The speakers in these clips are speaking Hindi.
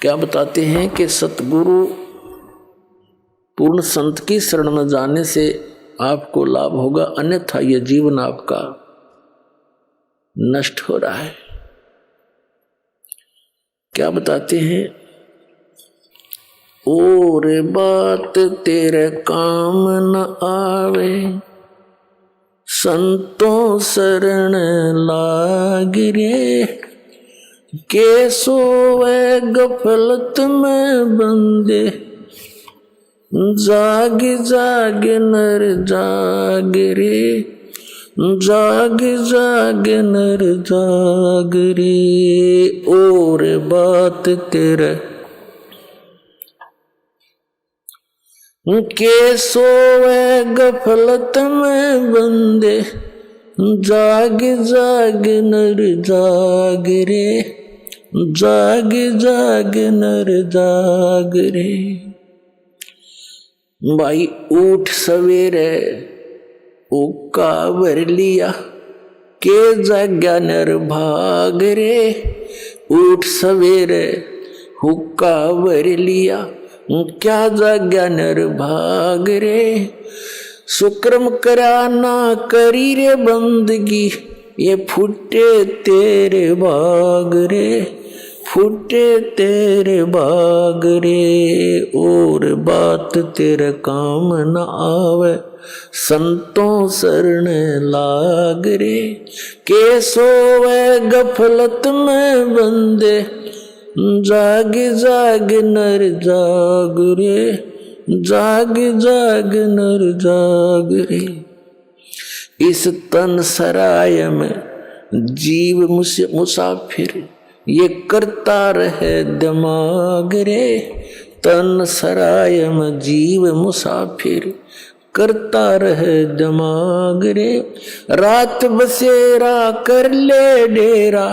क्या बताते हैं कि सतगुरु पूर्ण संत की शरण में जाने से आपको लाभ होगा, अन्यथा यह जीवन आपका नष्ट हो रहा है। क्या बताते हैं, और बात तेरे काम न आवे, संतों शरण लाग रे, के सोवे गफलत में बंदे, जाग जाग नर जाग रे, जाग जाग नर जाग रे। और बात तेरे के सोवे गफलत में बंदे, जाग जाग नर जाग रे, जाग जाग नर जाग रे। भाई उठ सवेरे उक्का भर लिया, के जाग्या नर भाग रे। उठ सवेरे हुक्का भर लिया, क्या जाग्या नर भाग रे। सुक्रम करा ना करी रे बंदगी, ये फूटे तेरे बाग रे, फूटे तेरे बाग रे। और बात तेरे काम न आवे, संतों शरण लाग रे, के सोवे गफलत में बंदे, जाग जाग नर जाग रे, जाग जाग नर जाग रे। इस तन सराय में जीव मुसाफिर, ये करता रहे दिमाग रे। तन सराय में जीव मुसाफिर, करता रहे दिमाग रे। रात बसेरा कर ले डेरा,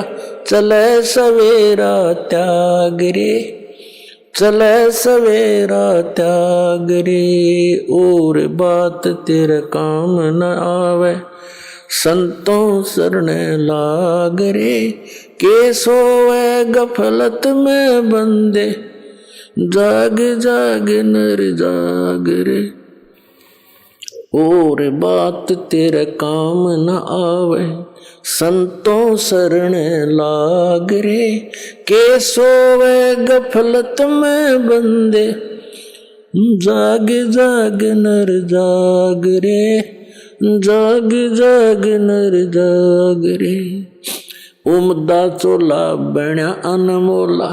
चले सवेरा त्याग रे, चले सवेरा त्याग रे। और बात तेरे काम न आवे, संतों शरण लाग रे, के सोवे गफलत में बंदे, जाग जाग नर जाग रे। और बात तेरे काम न आवे, संतों शरण लाग रे, के सोवे गफलत में बंदे, जाग जाग नर जाग रे, जाग जाग नर जाग रे। उमदा चोला बण्या अनमोला,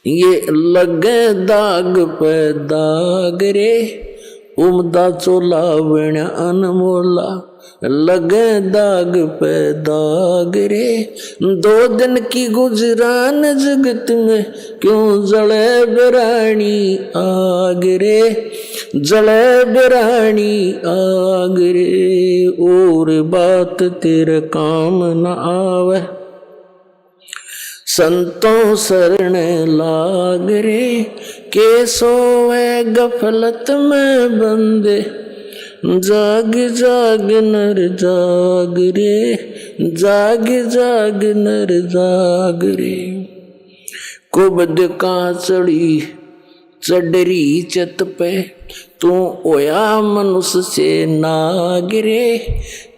ये लगे दाग पे दाग रे। उमदा चोला बण्या अनमोला, लगे दाग पे दाग रे। दो दिन की गुजरान जगत में, क्यों जले बिरानी आग रे, जले बिरानी आग रे। और बात तेरे काम न आवे, संतों शरण लाग रे, के सोवे गफलत में बंदे, जाग जाग नर जाग रे, जाग जाग नर जाग रे। कुबद का चढ़ी चडरी चत पे, तू ओया मनुष्य से नाग रे।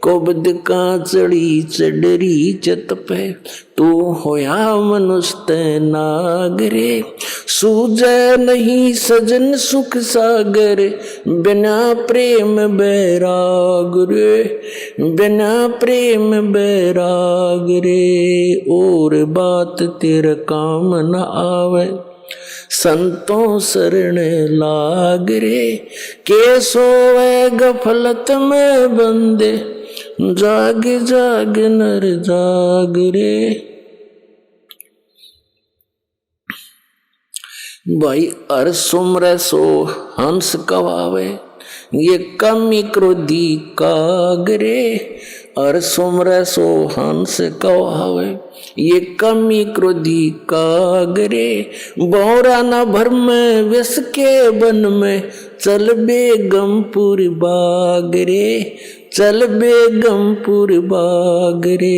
कुबद का चढ़ी चडरी चत पे, तू होया मनुष्य ते नाग रे। सूझे नहीं सजन सुख सागर, बिना प्रेम बैराग रे, बिना प्रेम बैराग रे। और बात तेरे काम न आवे, संतों शरण लाग रे, के सोवे गफलत में बंदे, जाग जाग नर जाग रे। भाई हर सुमरे सो हंस कवावे, ये कमी क्रोधी कागरे। हर सुमरे सो हंस कवावे, ये कमी क्रोधी कागरे। बोरा न भर में विष के वन में, चल बेगमपुर बागरे, चल बेगमपुर बागरे।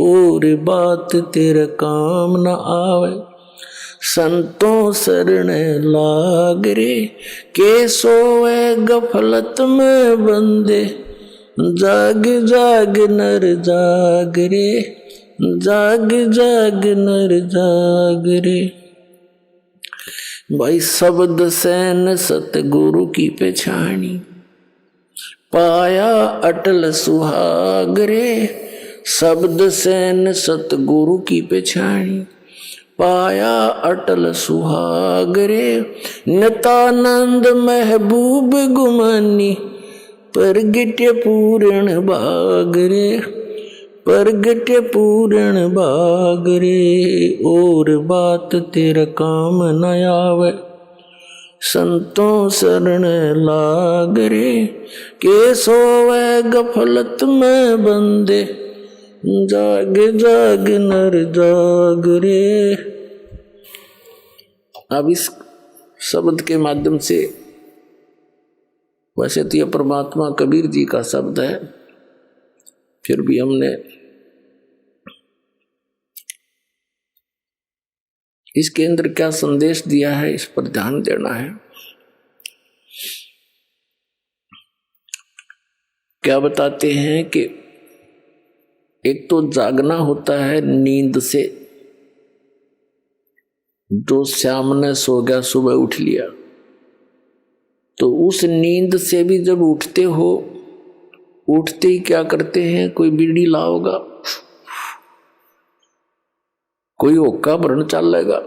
और बात तेरे काम न आवे, संतों शरण लाग रे, के सोए गफलत में बंदे, जाग जाग नर जाग रे, जाग जाग नर जाग रे। भाई शब्द सैन सतगुरु की पहचानी, पाया अटल सुहाग रे। शब्द सैन सतगुरु की पहचानी, पाया अटल सुहाग रे। नितानंद महबूब गुमानी, प्रगट्य पूर्ण भाग रे, प्रगट्य पूर्ण भाग रे। और बात तेरा काम न आवे, संतों शरण लाग रे, के सोवे गफलत में बंदे, जाग जाग नर जाग रे। अब इस शब्द के माध्यम से, वैसे तो यह परमात्मा कबीर जी का शब्द है, फिर भी हमने इसके अंदर क्या संदेश दिया है इस पर ध्यान देना है। क्या बताते हैं कि एक तो जागना होता है नींद से, जो श्याम ने सो गया सुबह उठ लिया, तो उस नींद से भी जब उठते हो, उठते ही क्या करते हैं, कोई बीड़ी लाओगा, कोई होक्का भरन चल लेगा,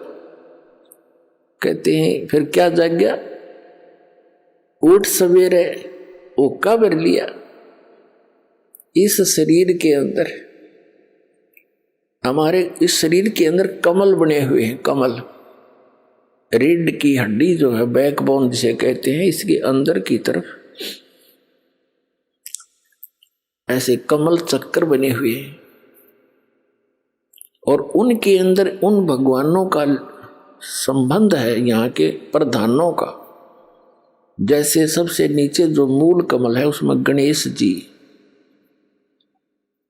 कहते हैं फिर क्या जाग गया, उठ सवेरे होक्का भर लिया। इस शरीर के अंदर, हमारे इस शरीर के अंदर कमल बने हुए हैं, कमल, रीढ़ की हड्डी जो है, बैकबोन जिसे कहते हैं, इसके अंदर की तरफ ऐसे कमल चक्कर बने हुए हैं, और उनके अंदर उन भगवानों का संबंध है, यहाँ के प्रधानों का। जैसे सबसे नीचे जो मूल कमल है, उसमें गणेश जी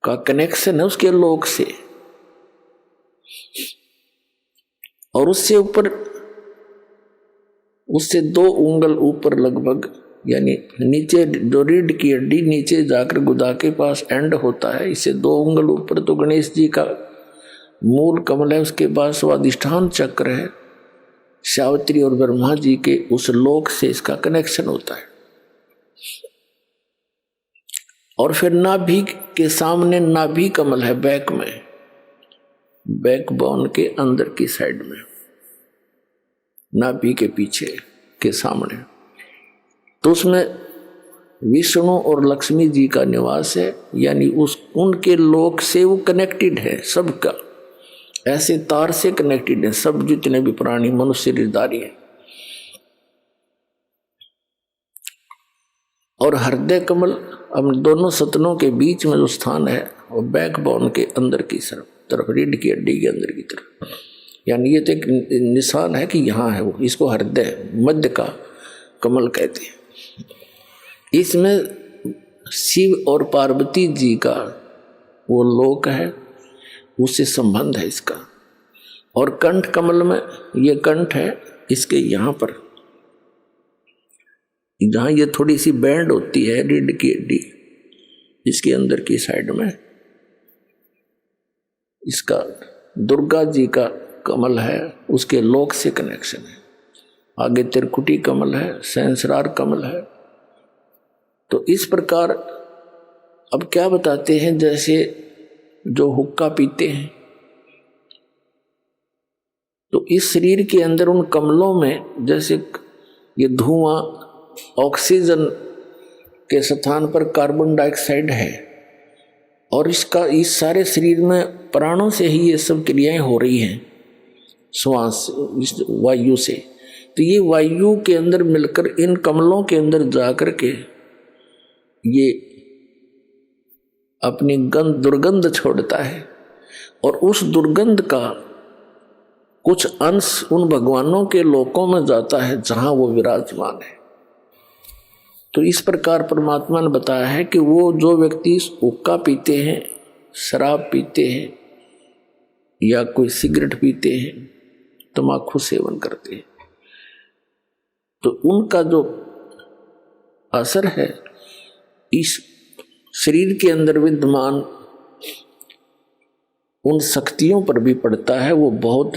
का कनेक्शन है उसके लोक से, और उससे ऊपर, उससे 2 उंगल ऊपर लगभग, यानी नीचे जो रीढ़ की हड्डी नीचे जाकर गुदा के पास एंड होता है, इससे 2 उंगल ऊपर तो गणेश जी का मूल कमल है, उसके बाद स्वादिष्ठान चक्र है, सावित्री और ब्रह्मा जी के उस लोक से इसका कनेक्शन होता है। और फिर नाभि के सामने नाभि कमल है, बैक में, बैकबोन के अंदर की साइड में, नाभि के पीछे के सामने, तो उसमें विष्णु और लक्ष्मी जी का निवास है, यानी उस उनके लोक से वो कनेक्टेड है सबका, ऐसे तार से कनेक्टेड है सब, जितने भी प्राणी मनुष्य शरीरधारी है। और हृदय कमल अब दोनों सतनों के बीच में जो स्थान है, वो बैकबोन के अंदर की तरफ, रीढ़ की हड्डी के अंदर की तरफ, यानी ये तो एक निशान है कि यहाँ है वो, इसको हृदय मध्य का कमल कहते हैं। इसमें शिव और पार्वती जी का वो लोक है, उससे संबंध है इसका। और कंठ कमल में, ये कंठ है, इसके यहाँ पर, जहाँ ये थोड़ी सी बैंड होती है रीढ़ की हड्डी, इसके अंदर की साइड में इसका दुर्गा जी का कमल है, उसके लोक से कनेक्शन है। आगे त्रिकुटी कमल है, सहस्रार कमल है। तो इस प्रकार अब क्या बताते हैं, जैसे जो हुक्का पीते हैं, तो इस शरीर के अंदर उन कमलों में जैसे ये धुआं ऑक्सीजन के स्थान पर कार्बन डाइऑक्साइड है, और इसका इस सारे शरीर में प्राणों से ही ये सब क्रियाएं हो रही हैं, श्वास वायु से। तो ये वायु के अंदर मिलकर इन कमलों के अंदर जाकर के ये अपनी दुर्गंध छोड़ता है, और उस दुर्गंध का कुछ अंश उन भगवानों के लोकों में जाता है जहां वो विराजमान है। तो इस प्रकार परमात्मा ने बताया है कि वो जो व्यक्ति हुक्का पीते हैं, शराब पीते हैं, या कोई सिगरेट पीते हैं, तम्बाकू सेवन करते हैं, तो उनका जो असर है इस शरीर के अंदर विद्यमान उन शक्तियों पर भी पड़ता है, वो बहुत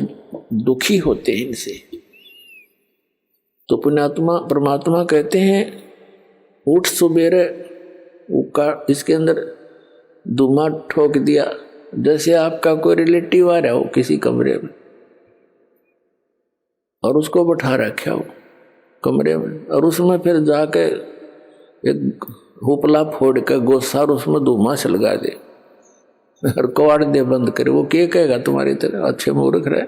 दुखी होते हैं इनसे। तो पुण्यात्मा परमात्मा कहते हैं उठ सुबेरे का इसके अंदर धुआं ठोक दिया, जैसे आपका कोई रिलेटिव आ रहा हो किसी कमरे में और उसको बैठा रखा हो कमरे में, और उसमें फिर जाके एक हुपला फोड़ के गोसा और उसमें धुआं सलगा दे और कवाड़ दे बंद करे, वो क्या कहेगा तुम्हारी तरह अच्छे मूर्ख रहे,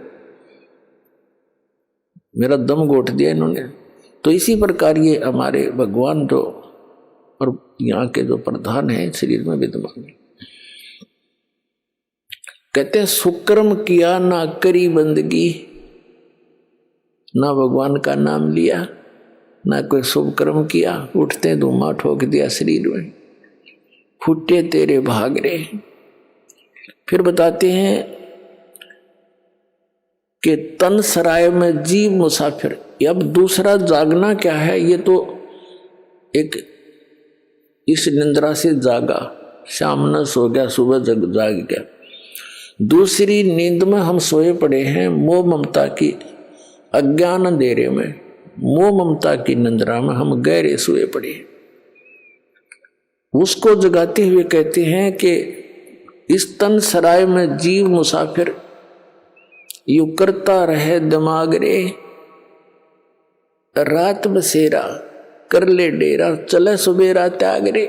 मेरा दम घोट दिया इन्होंने। तो इसी प्रकार ये हमारे भगवान जो और यहाँ के जो प्रधान है शरीर में विद्यमान, कहते हैं सुकर्म किया ना करी बंदगी, ना भगवान का नाम लिया ना कोई शुभ कर्म किया, उठते धुआं ठोक दिया शरीर में, फूटे तेरे भाग रे। फिर बताते हैं कि तन सराय में जीव मुसाफिर। अब दूसरा जागना क्या है, ये तो एक इस निंद्रा से जागा, शाम न सो गया सुबह जाग गया। दूसरी नींद में हम सोए पड़े हैं मोह ममता की अज्ञान अंधेरे में, मोह ममता की निंद्रा में हम गहरे सोए पड़े हैं। उसको जगाते हुए कहते हैं कि इस तन सराय में जीव मुसाफिर यू करता रहे दिमाग रे, रात बसेरा कर ले डेरा चले सुबेरा त्याग रे।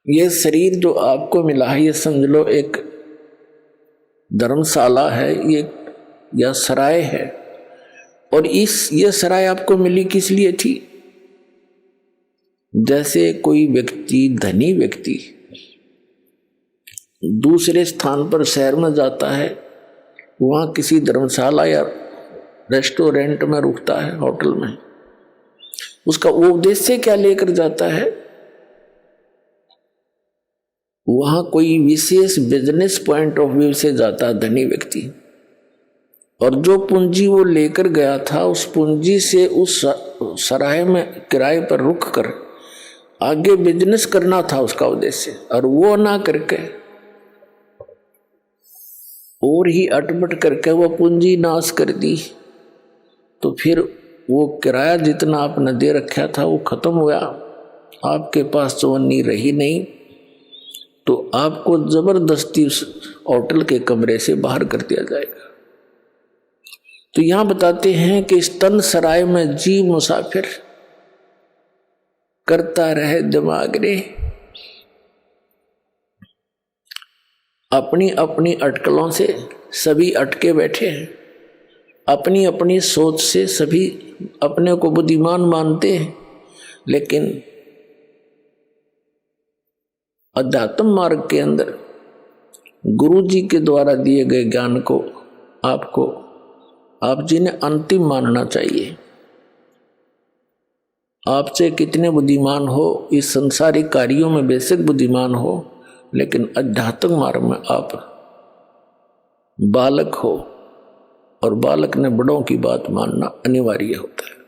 ये शरीर जो आपको मिला है ये समझ लो एक धर्मशाला है ये या सराय है, और ये सराय आपको मिली किस लिए थी? जैसे कोई व्यक्ति धनी व्यक्ति दूसरे स्थान पर शहर में जाता है, वहाँ किसी धर्मशाला या रेस्टोरेंट में रुकता है, होटल में, उसका वो उद्देश्य क्या लेकर जाता है? वहाँ कोई विशेष बिजनेस पॉइंट ऑफ व्यू से जाता है धनी व्यक्ति, और जो पूंजी वो लेकर गया था उस पूंजी से उस सराय में किराए पर रुक कर आगे बिजनेस करना था उसका उद्देश्य, और वो ना करके और ही अटपट करके वो पूंजी नाश कर दी, तो फिर वो किराया जितना आपने दे रखा था वो खत्म हुआ, आपके पास चवन्नी रही नहीं, तो आपको जबरदस्ती उस होटल के कमरे से बाहर कर दिया जाएगा। तो यहां बताते हैं कि इस तन सराय में जीव मुसाफिर करता रहे दिमाग रे, अपनी अपनी अटकलों से सभी अटके बैठे हैं, अपनी अपनी सोच से सभी अपने को बुद्धिमान मानते हैं, लेकिन अध्यात्म मार्ग के अंदर गुरु जी के द्वारा दिए गए ज्ञान को आप जी ने अंतिम मानना चाहिए। आपसे कितने बुद्धिमान हो, इस संसारिक कार्यों में बेशक बुद्धिमान हो, लेकिन अध्यात्म मार्ग में आप बालक हो, और बालक ने बड़ों की बात मानना अनिवार्य होता है।